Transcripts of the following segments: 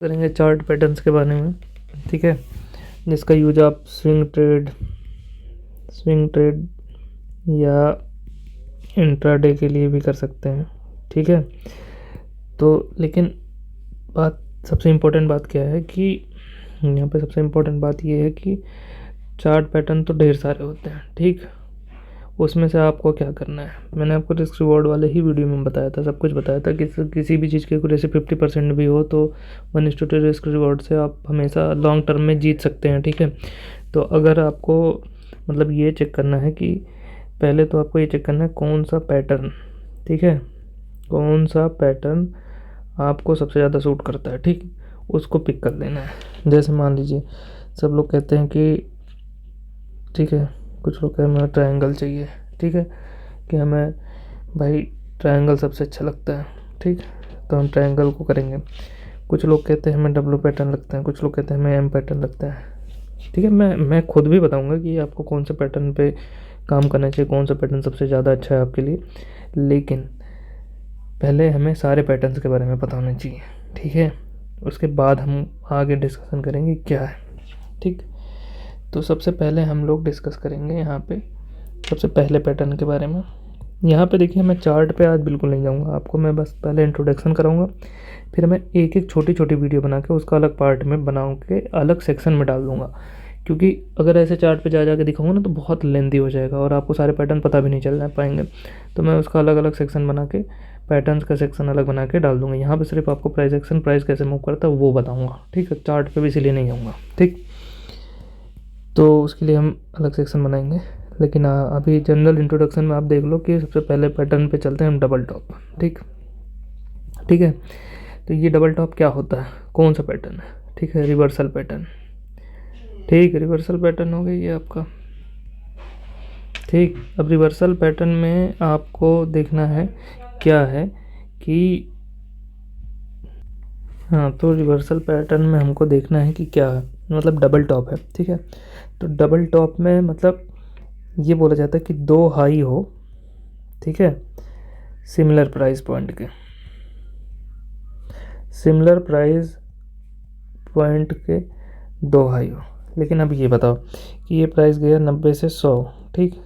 करेंगे chart patterns के बारे में। ठीक है, जिसका यूज आप स्विंग ट्रेड या इंट्राडे के लिए भी कर सकते हैं। ठीक है, तो लेकिन सबसे इम्पोर्टेंट बात क्या है कि यहाँ पे सबसे इम्पोर्टेंट बात ये है कि चार्ट पैटर्न तो ढेर सारे होते हैं। ठीक, उसमें से आपको क्या करना है, मैंने आपको रिस्क रिवॉर्ड वाले ही वीडियो में बताया था, सब कुछ बताया था कि किसी भी चीज़ की एक्यूरेसी 50% भी हो तो 1:2 रिस्क रिवॉर्ड से आप हमेशा लॉन्ग टर्म में जीत सकते हैं। ठीक है, तो अगर आपको मतलब ये चेक करना है कि पहले तो आपको ये चेक करना है कौन सा पैटर्न, ठीक है, कौन सा पैटर्न आपको सबसे ज़्यादा सूट करता है। ठीक, उसको पिक कर लेना है। जैसे मान लीजिए सब लोग कहते हैं कि ठीक है, कुछ लोग कहते हैं हमें ट्रायंगल चाहिए। ठीक है, कि हमें भाई ट्रायंगल सबसे अच्छा लगता है। ठीक, तो हम ट्रायंगल को करेंगे। कुछ लोग कहते हैं हमें डब्लू पैटर्न लगता है, कुछ लोग कहते हैं हमें एम पैटर्न लगता है। ठीक है, मैं खुद भी बताऊंगा कि आपको कौन से पैटर्न पे काम करना चाहिए, कौन सा पैटर्न सबसे ज़्यादा अच्छा है आपके लिए, लेकिन पहले हमें सारे पैटर्न्स के बारे में पता होना चाहिए। ठीक है, उसके बाद हम आगे डिस्कशन करेंगे क्या है। ठीक, तो सबसे पहले हम लोग डिस्कस करेंगे यहाँ पे सबसे पहले पैटर्न के बारे में। यहाँ पे देखिए, मैं चार्ट पे आज बिल्कुल नहीं जाऊँगा, आपको मैं बस पहले इंट्रोडक्शन कराऊँगा, फिर मैं एक एक छोटी छोटी वीडियो बना के उसका अलग पार्ट में बना के अलग सेक्शन में डाल दूँगा। क्योंकि अगर ऐसे चार्ट पे जा के दिखाऊंगा ना तो बहुत लेंदी हो जाएगा और आपको सारे पैटर्न पता भी नहीं चल पाएंगे। तो मैं उसका अलग अलग सेक्शन बना के, पैटर्न्स का सेक्शन अलग बना के डाल दूँगा। यहाँ पे सिर्फ आपको प्राइस कैसे मूव करता है वो बताऊँगा। ठीक है, चार्ट पे भी इसीलिए नहीं जाऊँगा। ठीक, तो उसके लिए हम अलग सेक्शन बनाएंगे, लेकिन अभी जनरल इंट्रोडक्शन में आप देख लो कि सबसे पहले पैटर्न पे चलते हैं हम, डबल टॉप। ठीक, ठीक है, तो ये डबल टॉप क्या होता है, कौन सा पैटर्न है? ठीक है, रिवर्सल पैटर्न। ठीक, रिवर्सल पैटर्न हो गया ये आपका। ठीक, अब रिवर्सल पैटर्न में आपको देखना है क्या है कि हाँ, तो रिवर्सल पैटर्न में हमको देखना है कि क्या है, मतलब डबल टॉप है। ठीक है, तो डबल टॉप में मतलब ये बोला जाता है कि दो हाई हो, ठीक है, सिमिलर प्राइस पॉइंट के, सिमिलर प्राइस पॉइंट के दो हाई हो। लेकिन अब ये बताओ कि ये प्राइस गया 90 से 100, ठीक,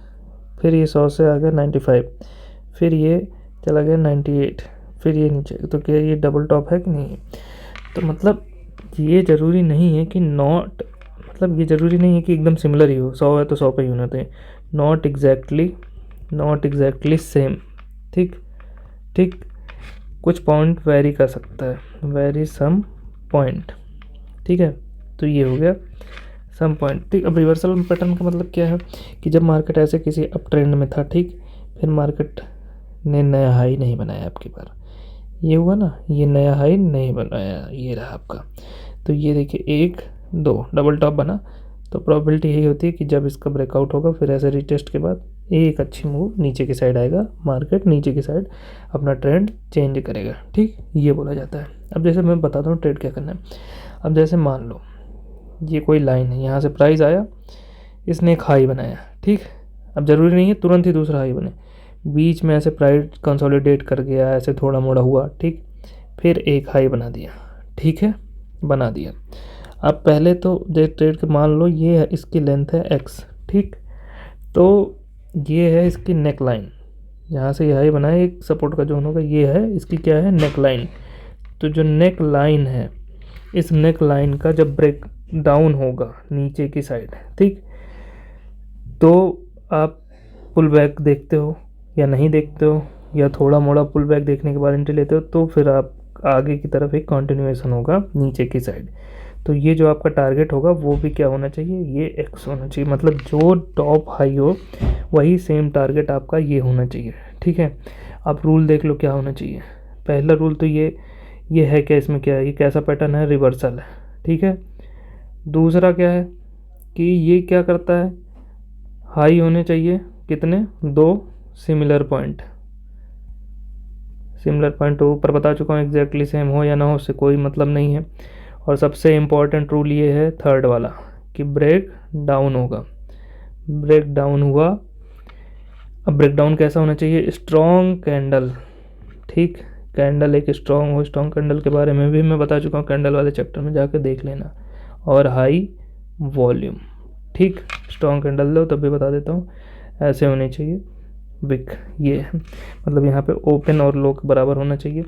फिर ये 100 से आ गया 95, फिर ये चला गया 98, फिर ये नीचे, तो क्या ये डबल टॉप है कि नहीं? तो मतलब ये ज़रूरी नहीं है कि मतलब ये ज़रूरी नहीं है कि एकदम सिमिलर ही हो, 100 है तो 100 पे ही होना चाहिए। Not exactly same. ठीक, ठीक, कुछ पॉइंट वेरी कर सकता है, वेरी सम पॉइंट। ठीक है, तो ये हो गया सम पॉइंट। ठीक, अब रिवर्सल पैटर्न का मतलब क्या है कि जब मार्केट ऐसे किसी अप ट्रेंड में था, ठीक, फिर मार्केट ने नया हाई नहीं बनाया आपकी बार, ये हुआ ना, ये नया हाई नहीं बनाया, ये रहा आपका। तो ये देखिए 1 2 डबल टॉप बना, तो प्रोबेबिलिटी यही होती है कि जब इसका ब्रेकआउट होगा फिर ऐसे रिटेस्ट के बाद एक अच्छी मूव नीचे की साइड आएगा, मार्केट नीचे की साइड अपना ट्रेंड चेंज करेगा। ठीक, ये बोला जाता है। अब जैसे मैं बताता हूँ ट्रेड क्या करना है। अब जैसे मान लो ये कोई लाइन है, यहाँ से प्राइस आया, इसने एक हाई बनाया। ठीक, अब ज़रूरी नहीं है तुरंत ही दूसरा हाई बने, बीच में ऐसे प्राइस कंसोलिडेट कर गया, ऐसे थोड़ा मोड़ा हुआ, ठीक, फिर एक हाई बना दिया। ठीक है, बना दिया। अब पहले तो ट्रेड के मान लो ये है, इसकी लेंथ है एक्स। ठीक, तो ये है इसकी नेक लाइन, यहाँ से ये हाई बनाए, एक सपोर्ट का जोन होगा, ये है इसकी क्या है, नेक लाइन। तो जो नेक लाइन है, इस नेक लाइन का जब ब्रेक डाउन होगा नीचे की साइड, ठीक, तो आप पुल बैक देखते हो या नहीं देखते हो, या थोड़ा मोड़ा पुल बैक देखने के बाद एंट्री लेते हो, तो फिर आप आगे की तरफ एक कंटिन्यूएशन होगा नीचे की साइड। तो ये जो आपका टारगेट होगा वो भी क्या होना चाहिए, ये एक्स होना चाहिए, मतलब जो टॉप हाई हो वही सेम टारगेट आपका ये होना चाहिए। ठीक है, आप रूल देख लो क्या होना चाहिए। पहला रूल तो ये है क्या, इसमें क्या है, ये कैसा पैटर्न है, रिवर्सल है। ठीक है, दूसरा क्या है कि ये क्या करता है, हाई होने चाहिए कितने, 2 सिमिलर पॉइंट। सिमिलर पॉइंट तो ऊपर बता चुका हूँ, एग्जैक्टली सेम हो या ना हो उससे कोई मतलब नहीं है। और सबसे इम्पॉर्टेंट रूल ये है थर्ड वाला कि ब्रेक डाउन होगा, ब्रेक डाउन हुआ। अब ब्रेक डाउन कैसा होना चाहिए, स्ट्रॉन्ग कैंडल। ठीक, कैंडल एक स्ट्रॉन्ग हो, स्ट्रॉन्ग कैंडल के बारे में भी मैं बता चुका हूँ, कैंडल वाले चैप्टर में जाकर देख लेना। और हाई वॉल्यूम, ठीक, स्ट्रॉन्ग कैंडल दो तब भी बता देता हूँ, ऐसे होनी चाहिए विक, ये है मतलब यहाँ पे ओपन और लो के बराबर होना चाहिए।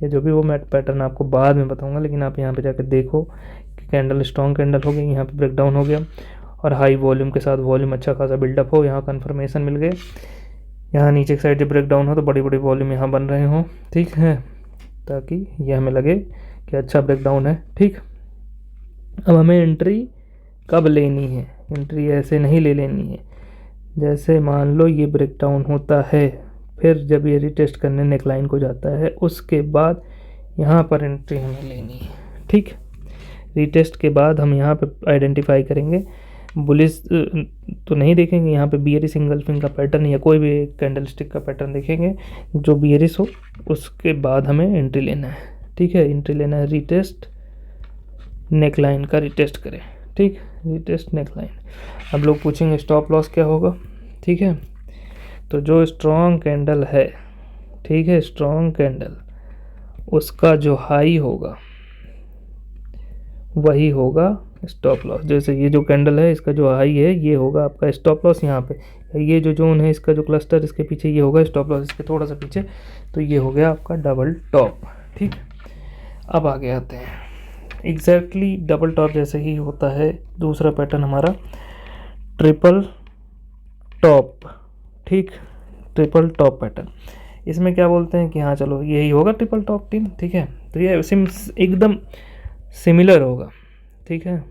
ये जो भी वो मैं पैटर्न आपको बाद में बताऊंगा, लेकिन आप यहाँ पे जाकर देखो कि कैंडल स्ट्रॉन्ग कैंडल हो गई, यहाँ पे ब्रेक डाउन हो गया, और हाई वॉल्यूम के साथ वॉल्यूम अच्छा खासा बिल्डअप हो, यहाँ कन्फर्मेशन मिल गए। यहाँ नीचे की साइड जब ब्रेक डाउन हो तो बड़ी बड़ी वॉल्यूम यहाँ बन रहे हों, ठीक है, ताकि ये हमें लगे कि अच्छा ब्रेक डाउन है, ठीक। अब हमें एंट्री कब लेनी है? एंट्री ऐसे नहीं ले लेनी है, जैसे मान लो ये ब्रेक डाउन होता है, फिर जब ये रिटेस्ट करने नेकलाइन को जाता है, उसके बाद यहाँ पर एंट्री हमें लेनी है, ठीक। रिटेस्ट के बाद हम यहाँ पे आइडेंटिफाई करेंगे, बुलिश तो नहीं देखेंगे, यहाँ पे बियरिश इंगल्फिंग का पैटर्न या कोई भी कैंडल स्टिक का पैटर्न देखेंगे जो बियरिश हो, उसके बाद हमें एंट्री लेना है, ठीक है। एंट्री लेना है रिटेस्ट नेकलाइन का, रिटेस्ट करें, ठीक, रिटेस्ट नेकलाइन। अब लोग पूछेंगे स्टॉप लॉस क्या होगा, ठीक है। तो जो स्ट्रॉन्ग कैंडल है, ठीक है, स्ट्रॉन्ग कैंडल, उसका जो हाई होगा वही होगा स्टॉप लॉस। जैसे ये जो कैंडल है इसका जो हाई है ये होगा आपका स्टॉप लॉस, यहाँ पे ये जो जोन है इसका जो क्लस्टर इसके पीछे ये होगा स्टॉप लॉस, इसके थोड़ा सा पीछे, तो ये हो गया आपका डबल टॉप, ठीक। अब आगे आते हैं, एग्जैक्टली डबल टॉप जैसे ही होता है दूसरा पैटर्न हमारा ट्रिपल टॉप, ठीक, ट्रिपल टॉप पैटर्न। इसमें क्या बोलते हैं कि हाँ चलो यही होगा ट्रिपल टॉप टीम, ठीक है। तो ये एकदम सिमिलर होगा, ठीक है।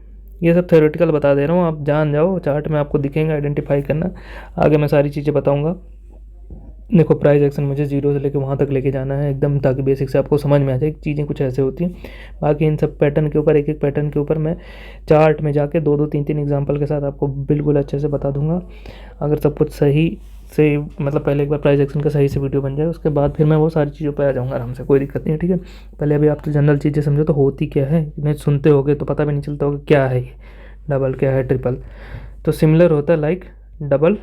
ये सब थ्योरेटिकल बता दे रहा हूँ, आप जान जाओ, चार्ट में आपको दिखेंगे, आइडेंटिफाई करना, आगे मैं सारी चीज़ें बताऊँगा। देखो प्राइस एक्शन मुझे जीरो से लेकर वहाँ तक लेके जाना है एकदम, ताकि बेसिक से आपको समझ में आ जाए चीज़ें कुछ ऐसे होती हैं। बाकी इन सब पैटर्न के ऊपर, एक एक पैटर्न के ऊपर मैं चार्ट में जाके दो दो तीन तीन एग्जांपल के साथ आपको बिल्कुल अच्छे से बता दूंगा। अगर सब कुछ सही से मतलब पहले एक बार प्राइस एक्शन का सही से वीडियो बन जाए, उसके बाद फिर मैं वो सारी चीज़ों पर आ जाऊँगा आराम से, कोई दिक्कत नहीं है, ठीक है। पहले अभी आप तो जनरल चीज़ें समझो तो होती क्या है, इन्हें सुनते होगे तो पता भी नहीं चलता होगा क्या है ये डबल, क्या है ट्रिपल। तो सिमिलर होता है लाइक डबल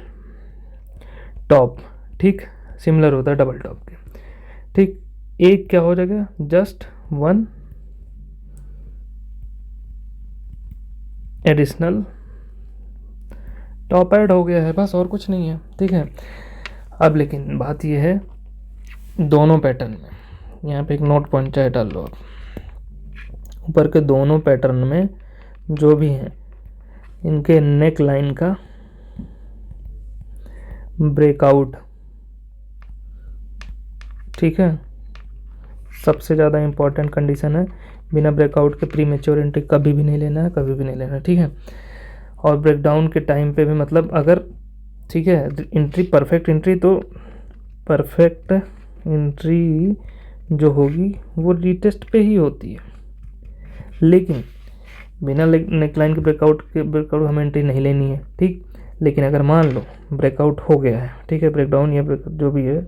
टॉप, ठीक, सिमिलर होता है डबल टॉप के, ठीक। एक क्या हो जाएगा, just one additional top add हो गया है, बस और कुछ नहीं है, ठीक है। अब लेकिन बात यह है दोनों पैटर्न में, यहाँ पे एक नोट पॉइंट चाहे डाल लो आप, ऊपर के दोनों पैटर्न में जो भी हैं इनके नेक लाइन का ब्रेकआउट, ठीक है, सबसे ज़्यादा इम्पॉर्टेंट कंडीशन है। बिना ब्रेकआउट के प्री मैच्योर एंट्री कभी भी नहीं लेना है, कभी भी नहीं लेना है, ठीक है। और ब्रेकडाउन के टाइम पे भी मतलब अगर, ठीक है, एंट्री परफेक्ट एंट्री, तो परफेक्ट एंट्री जो होगी वो रीटेस्ट पे ही होती है, लेकिन बिना नेकलाइन के ब्रेकआउट हमें एंट्री नहीं लेनी है, ठीक। लेकिन अगर मान लो ब्रेकआउट हो गया है, ठीक है, ब्रेकडाउन या जो भी है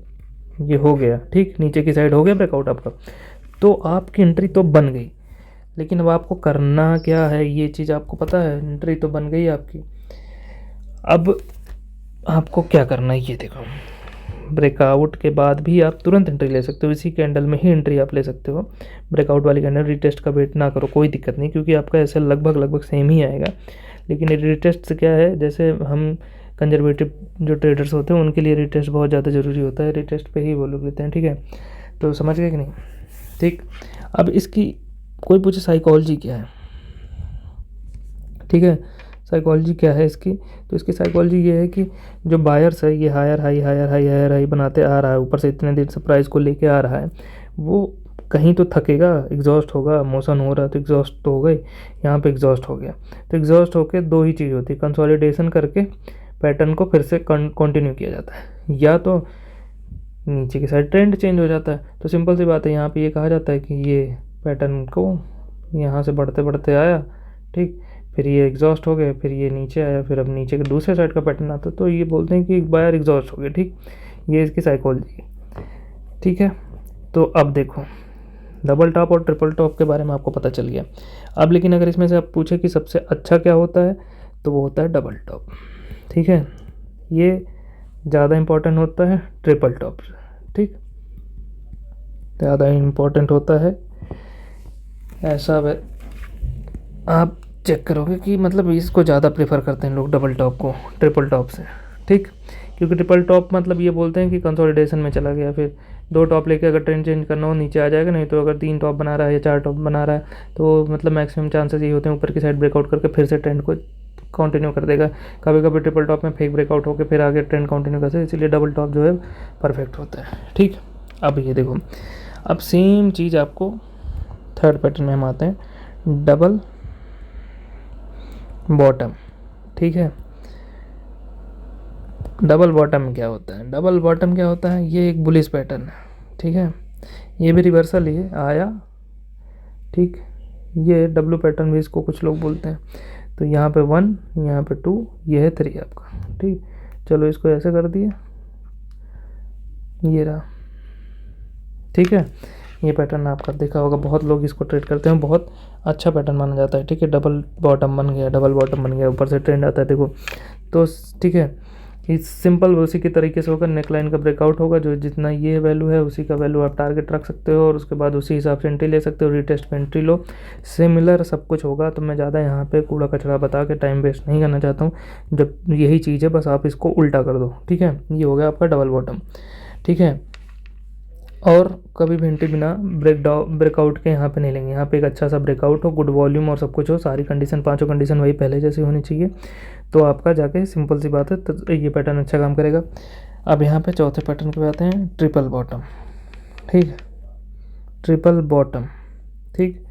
ये हो गया, ठीक, नीचे की साइड हो गया ब्रेकआउट आपका, तो आपकी एंट्री तो बन गई। लेकिन अब आपको करना क्या है, ये चीज़ आपको पता है, एंट्री तो बन गई आपकी, अब आपको क्या करना है ये देखो। ब्रेकआउट के बाद भी आप तुरंत एंट्री ले सकते हो, इसी कैंडल में ही एंट्री आप ले सकते हो। ब्रेकआउट वाली कैंडल रिटेस्ट का वेट ना करो, कोई दिक्कत नहीं, क्योंकि आपका ऐसे लगभग सेम ही आएगा। लेकिन रिटेस्ट से क्या है, जैसे हम कंजर्वेटिव जो ट्रेडर्स होते हैं उनके लिए रिटेस्ट बहुत ज़्यादा ज़रूरी होता है, रिटेस्ट पे ही वो लोग लेते हैं, ठीक है। तो समझ गए कि नहीं, ठीक। अब इसकी कोई पूछे साइकोलॉजी क्या है, ठीक है, साइकोलॉजी क्या है इसकी, तो इसकी साइकोलॉजी ये है कि जो बायर्स है ये higher high higher high higher high बनाते आ रहा है, ऊपर से इतने दिन से प्राइस को लेके आ रहा है, वो कहीं तो थकेगा, एग्जॉस्ट होगा, मोशन हो रहा है तो एग्जॉस्ट तो हो गई, यहाँ पे एग्जॉस्ट हो गया। तो एग्जॉस्ट होकर दो ही चीज़ होती है, कंसोलिडेशन करके पैटर्न को फिर से कंटिन्यू किया जाता है, या तो नीचे की साइड ट्रेंड चेंज हो जाता है। तो सिंपल सी बात है, यहाँ पे ये कहा जाता है कि ये पैटर्न को यहाँ से बढ़ते बढ़ते आया, ठीक, फिर ये एग्जॉस्ट हो गए, फिर ये नीचे आया, फिर अब नीचे के दूसरे साइड का पैटर्न आता है, तो ये बोलते हैं कि एक बार एग्जॉस्ट हो गया, ठीक। ये इसकी साइकोलॉजी, ठीक है। तो अब देखो डबल टॉप और ट्रिपल टॉप के बारे में आपको पता चल गया। अब लेकिन अगर इसमें से आप पूछे कि सबसे अच्छा क्या होता है, तो वो होता है डबल टॉप, ठीक है। ये ज़्यादा इम्पोर्टेंट होता है ट्रिपल टॉप, ठीक। ज़्यादा इम्पोर्टेंट होता है। ऐसा आप चेक करोगे कि मतलब इसको ज़्यादा प्रेफर करते हैं लोग डबल टॉप को ट्रिपल टॉप से, ठीक। क्योंकि ट्रिपल टॉप मतलब ये बोलते हैं कि कंसोलिडेशन में चला गया, फिर 2 टॉप लेके अगर ट्रेंड चेंज करना हो नीचे आ जाएगा, नहीं तो अगर 3 टॉप बना रहा है या 4 टॉप बना रहा है तो मतलब मैक्सिमम चांसेस ये होते हैं ऊपर की साइड ब्रेकआउट करके फिर से ट्रेंड को कंटिन्यू कर देगा। कभी कभी ट्रिपल टॉप में फेक ब्रेकआउट होकर फिर आगे ट्रेंड कंटिन्यू करते, इसलिए डबल टॉप जो है परफेक्ट होता है, ठीक। अब ये देखो, अब सेम चीज़ आपको थर्ड पैटर्न में हम आते हैं, डबल बॉटम, ठीक है। डबल बॉटम क्या होता है? डबल बॉटम क्या होता है? ये एक बुलिश पैटर्न है, ठीक है। ये भी रिवर्सल ही आया, ठीक। ये डब्लू पैटर्न भी इसको कुछ लोग बोलते हैं। तो यहाँ पे 1, यहाँ पे 2, ये है 3 आपका, ठीक। चलो इसको ऐसे कर दिए, ये रहा, ठीक है। ये पैटर्न आपका देखा होगा, बहुत लोग इसको ट्रेड करते हैं, बहुत अच्छा पैटर्न माना जाता है, ठीक है। डबल बॉटम बन गया, डबल बॉटम बन गया, ऊपर से ट्रेंड आता है देखो, तो ठीक है। इस सिंपल उसी के तरीके से होगा, नेकलाइन का ब्रेकआउट होगा, जो जितना ये वैल्यू है उसी का वैल्यू आप टारगेट रख सकते हो और उसके बाद उसी हिसाब से एंट्री ले सकते हो, रिटेस्ट पे एंट्री लो, सिमिलर सब कुछ होगा। तो मैं ज़्यादा यहाँ पे कूड़ा कचरा बता के टाइम वेस्ट नहीं करना चाहता हूँ, जब यही चीज़ है बस आप इसको उल्टा कर दो, ठीक है। ये हो गया आपका डबल बॉटम, ठीक है। और कभी भी एंट्री बिना ब्रेकआउट के यहाँ पे नहीं लेंगे। यहाँ पे एक अच्छा सा ब्रेकआउट हो, गुड वॉल्यूम और सब कुछ हो, सारी कंडीशन, पांचों कंडीशन वही पहले जैसी होनी चाहिए, तो आपका जाके सिंपल सी बात है, तो ये पैटर्न अच्छा काम करेगा। अब यहाँ पे चौथे पैटर्न पे आते हैं, ट्रिपल बॉटम, ठीक। ट्रिपल बॉटम, ठीक।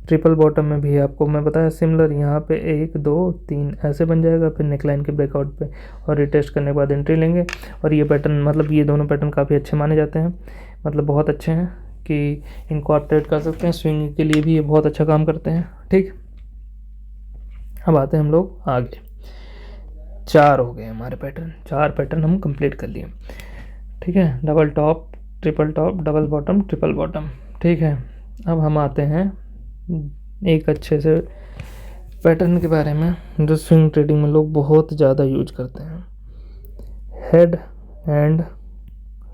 ट्रिपल बॉटम में भी आपको मैं बताया सिमिलर, यहाँ पे 1 2 3 ऐसे बन जाएगा, फिर नेकलाइन के ब्रेकआउट पे और रिटेस्ट करने के बाद एंट्री लेंगे। और ये पैटर्न मतलब ये दोनों पैटर्न काफ़ी अच्छे माने जाते हैं, मतलब बहुत अच्छे हैं कि इनको आप ट्रेड कर सकते हैं, स्विंग के लिए भी ये बहुत अच्छा काम करते हैं, ठीक। अब आते हैं हम लोग आगे, 4 हो गए हमारे पैटर्न, 4 पैटर्न हम कंप्लीट कर लिए, ठीक है। Double top, triple top, double bottom, triple bottom, ठीक है। अब हम आते हैं एक अच्छे से पैटर्न के बारे में जो स्विंग ट्रेडिंग में लोग बहुत ज़्यादा यूज करते हैं, हेड एंड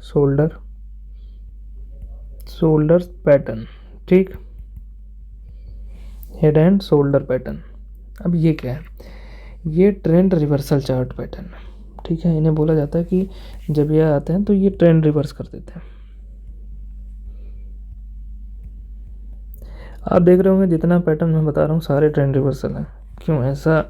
शोल्डर पैटर्न, ठीक। Head and shoulder pattern. अब ये क्या है? ये ट्रेंड रिवर्सल चार्ट पैटर्न, ठीक है। इन्हें बोला जाता है कि जब ये आते हैं तो ये ट्रेंड रिवर्स कर देते हैं। आप देख रहे होंगे जितना पैटर्न मैं बता रहा हूँ सारे ट्रेंड रिवर्सल हैं। क्यों? ऐसा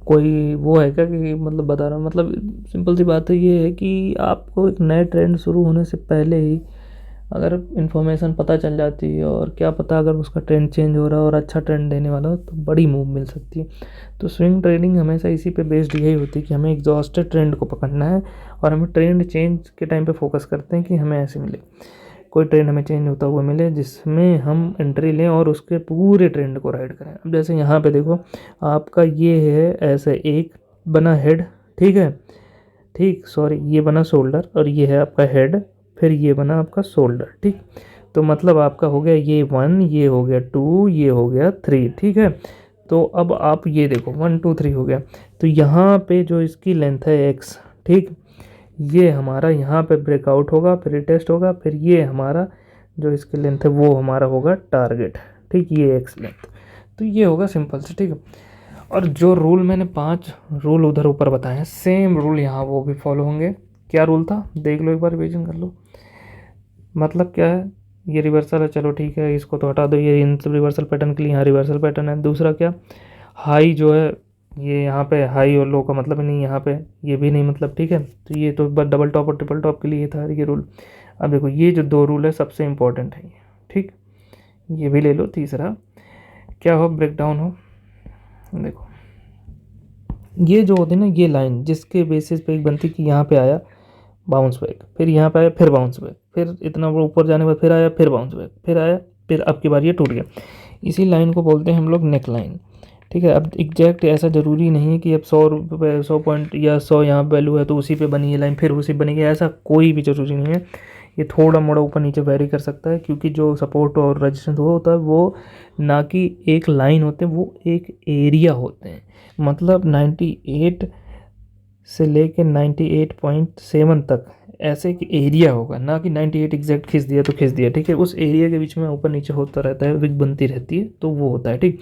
कोई वो है क्या कि मतलब बता रहा हूँ, मतलब सिंपल सी बात है, ये है कि आपको एक नए ट्रेंड शुरू होने से पहले ही अगर इन्फॉर्मेशन पता चल जाती है, और क्या पता अगर उसका ट्रेंड चेंज हो रहा है और अच्छा ट्रेंड देने वाला हो तो बड़ी मूव मिल सकती है। तो स्विंग ट्रेडिंग हमेशा इसी पे बेस्ड यही होती है कि हमें एग्जॉस्टेड ट्रेंड को पकड़ना है और हमें ट्रेंड चेंज के टाइम पे फोकस करते हैं कि हमें ऐसे मिले, कोई ट्रेंड हमें चेंज होता हुआ मिले जिसमें हम एंट्री लें और उसके पूरे ट्रेंड को राइड करें। अब जैसे यहाँ पे देखो, आपका ये है ऐसे एक बना हेड, ठीक है, ठीक, सॉरी, ये बना शोल्डर और ये है आपका हेड, फिर ये बना आपका शोल्डर, ठीक। तो मतलब आपका हो गया ये 1, ये हो गया 2, ये हो गया 3, ठीक है। तो अब आप ये देखो 1 2 3 हो गया, तो यहाँ पे जो इसकी लेंथ है x, ठीक, ये हमारा यहाँ पे ब्रेकआउट होगा, फिर रिटेस्ट होगा, फिर ये हमारा जो इसकी लेंथ है वो हमारा होगा टारगेट, ठीक, ये एक्स लेंथ। तो ये होगा सिंपल से, ठीक है। और जो रूल मैंने 5 रूल उधर ऊपर बताए हैं, सेम रूल यहाँ वो भी फॉलो होंगे। क्या रूल था देख लो एक बार, रिविजन कर लो। मतलब क्या है, ये रिवर्सल है, चलो ठीक है, इसको तो हटा दो, ये इन सब रिवर्सल पैटर्न के लिए यहाँ रिवर्सल पैटर्न है। दूसरा क्या, हाई जो है ये यहाँ पे हाई और लो का मतलब नहीं, यहाँ पे ये भी नहीं मतलब, ठीक है। तो ये तो बस डबल टॉप और ट्रिपल टॉप के लिए था ये रूल। अब देखो ये जो 2 रूल है सबसे इंपॉर्टेंट है ये, ठीक, ये भी ले लो। तीसरा क्या हो, ब्रेक डाउन हो, देखो ये जो होती है ना, ये लाइन जिसके बेसिस पे एक बनती कि यहाँ पे आया बाउंस बैक, फिर यहाँ पे आया, फिर बाउंस बैक, फिर इतना ऊपर जाने के बाद फिर आया, फिर बाउंस बैक, फिर आया, फिर अब की बार ये टूट गया। इसी लाइन को बोलते हैं हम लोग नेक लाइन, ठीक है। अब एग्जैक्ट ऐसा ज़रूरी नहीं है कि अब 100 रुपये 100 पॉइंट या 100 यहाँ वैल्यू है तो उसी पे बनी है लाइन फिर उसी बनेगी, ऐसा कोई भी ज़रूरी नहीं है। ये थोड़ा मोड़ा ऊपर नीचे वेरी कर सकता है, क्योंकि जो सपोर्ट और रेजिस्टेंस वो होता है वो ना कि एक लाइन होते हैं, वो एक एरिया होते हैं। मतलब 98 से लेके 98.7 तक ऐसे कि एरिया होगा, ना कि 98 एग्जैक्ट खींच दिया तो खींच दिया, ठीक है। उस एरिया के बीच में ऊपर नीचे होता रहता है, विग बनती रहती है, तो वो होता है, ठीक।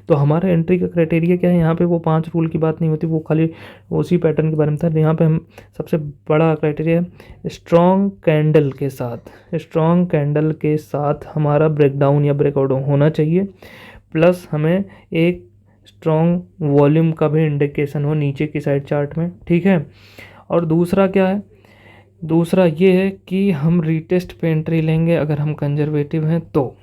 तो हमारा एंट्री का क्राइटेरिया क्या है, यहाँ पे वो 5 रूल की बात नहीं होती, वो खाली उसी पैटर्न के बारे में था। यहाँ पे हम सबसे बड़ा क्राइटेरिया है स्ट्रॉन्ग कैंडल के साथ, स्ट्रॉन्ग कैंडल के साथ हमारा ब्रेकडाउन या ब्रेकआउट होना चाहिए, प्लस हमें एक स्ट्रॉन्ग वॉल्यूम का भी इंडिकेशन हो नीचे की साइड चार्ट में, ठीक है। और दूसरा क्या है, दूसरा ये है कि हम रीटेस्ट पे एंट्री लेंगे अगर हम कंजर्वेटिव हैं तो,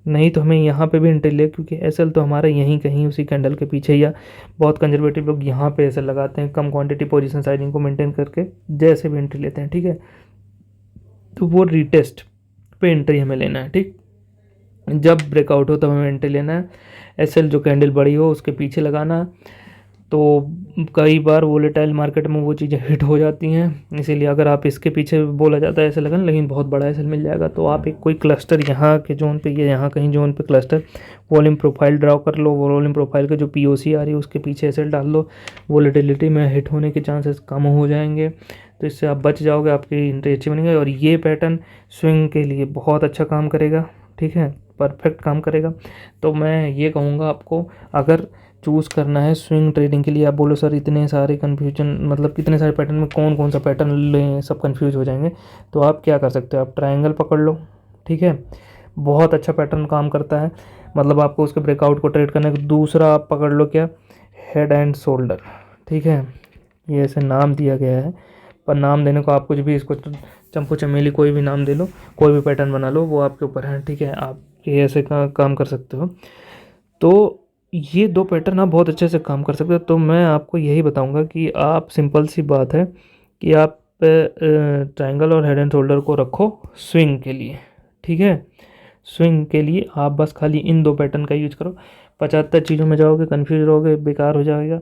नहीं तो हमें यहाँ पे भी एंट्री ले, क्योंकि एसएल तो हमारा यहीं कहीं उसी कैंडल के पीछे, या बहुत कंजर्वेटिव लोग यहाँ पे एसएल लगाते हैं कम क्वांटिटी पोजीशन साइजिंग को मेंटेन करके, जैसे भी एंट्री लेते हैं, ठीक है। तो वो रीटेस्ट पे एंट्री हमें लेना है, ठीक। जब ब्रेकआउट हो तब हमें एंट्री लेना है, एसएल जो कैंडल बड़ी हो उसके पीछे लगाना। तो कई बार वोलेटाइल मार्केट में वो चीज़ें हिट हो जाती हैं, इसीलिए अगर आप इसके पीछे बोला जाता है ऐसे लगन, लेकिन बहुत बड़ा एसएल मिल जाएगा, तो आप एक कोई क्लस्टर यहाँ के जोन पे या यहाँ कहीं जोन पे क्लस्टर वॉल्यूम प्रोफाइल ड्रॉ कर लो, वॉल्यूम प्रोफाइल के जो पीओसी आ रही है उसके पीछे एसएल डाल लो, वोलेटिलिटी में हिट होने के चांसेस कम हो जाएंगे, तो इससे आप बच जाओगे, आपकी एंट्री अच्छी बनेगी। और ये पैटर्न स्विंग के लिए बहुत अच्छा काम करेगा, ठीक है, परफेक्ट काम करेगा। तो मैं ये कहूँगा आपको, अगर चूज़ करना है स्विंग ट्रेडिंग के लिए, आप बोलो सर इतने सारे कन्फ्यूजन, मतलब कितने सारे पैटर्न में कौन कौन सा पैटर्न लें, सब कंफ्यूज हो जाएंगे, तो आप क्या कर सकते हो, आप ट्रायंगल पकड़ लो, ठीक है, बहुत अच्छा पैटर्न काम करता है, मतलब आपको उसके ब्रेकआउट को ट्रेड करना है। दूसरा आप पकड़ लो क्या, हेड एंड शोल्डर, ठीक है, ये ऐसे नाम दिया गया है, पर नाम देने को आप कुछ भी, इसको चंपू चमेली कोई भी नाम दे लो, कोई भी पैटर्न बना लो, वो आपके ऊपर है, ठीक है, आप ये ऐसे काम कर सकते हो। तो ये दो पैटर्न आप बहुत अच्छे से काम कर सकते हो। तो मैं आपको यही बताऊंगा कि आप, सिंपल सी बात है कि आप ट्रायंगल और हेड एंड शोल्डर को रखो स्विंग के लिए, ठीक है। स्विंग के लिए आप बस खाली इन दो पैटर्न का यूज करो, 75 चीज़ों में जाओगे, कन्फ्यूज रहोगे, बेकार हो जाएगा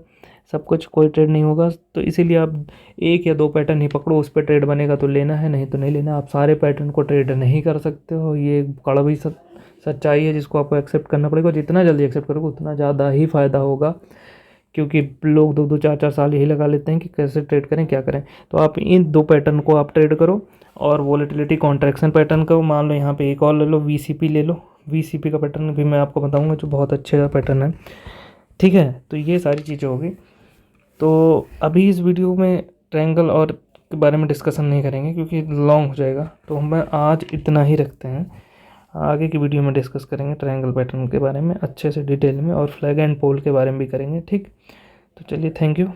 सब कुछ, कोई ट्रेड नहीं होगा। तो इसीलिए आप एक या दो पैटर्न ही पकड़ो, उस पर ट्रेड बनेगा तो लेना है, नहीं तो नहीं लेना। आप सारे पैटर्न को ट्रेड नहीं कर सकते हो, ये कड़वी सच्चाई है जिसको आपको एक्सेप्ट करना पड़ेगा। जितना जल्दी एक्सेप्ट करोगे उतना ज़्यादा ही फ़ायदा होगा, क्योंकि लोग 2-2 4-4 साल यही लगा लेते हैं कि कैसे ट्रेड करें, क्या करें। तो आप इन दो पैटर्न को आप ट्रेड करो, और वॉलेटिलिटी कॉन्ट्रैक्शन पैटर्न को मान लो, यहाँ पे एक और ले लो, वीसीपी ले लो, वीसीपी का पैटर्न भी मैं आपको बताऊंगा जो बहुत अच्छे पैटर्न है, ठीक है। तो ये सारी चीज़ें होगी। तो अभी इस वीडियो में ट्रायंगल और के बारे में डिस्कशन नहीं करेंगे क्योंकि लॉन्ग हो जाएगा, तो हम आज इतना ही रखते हैं। आगे की वीडियो में डिस्कस करेंगे ट्रायंगल पैटर्न के बारे में अच्छे से डिटेल में, और फ्लैग एंड पोल के बारे में भी करेंगे, ठीक। तो चलिए, थैंक यू।